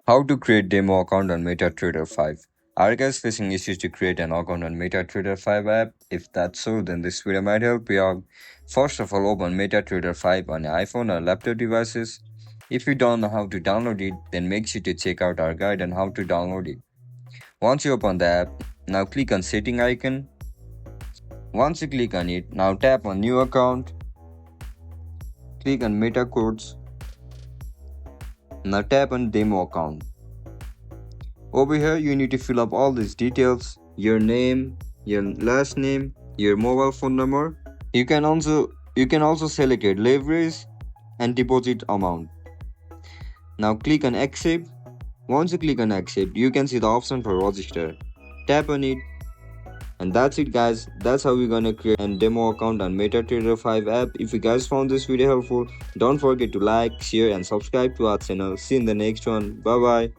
How to create demo account on MetaTrader 5. Are you guys facing issues to create an account on MetaTrader 5 app? If that's so, then this video might help you out. First of all, open MetaTrader 5 on your iPhone or laptop devices. If you don't know how to download it, then make sure to check out our guide on how to download it. Once you open the app, now click on setting icon. Once you click on it, now tap on new account. Click on meta codes. Now tap on demo account. Over here, you need to fill up all these details: your name, your last name, your mobile phone number. You can also select your leverage and deposit amount. Now click on accept. Once you click on accept, you can see the option for register. Tap on it, and that's it, guys. That's how we're gonna create a demo account on MetaTrader 5 app. If you guys found this video helpful, don't forget to like, share, and subscribe to our channel. See you in the next one. Bye bye.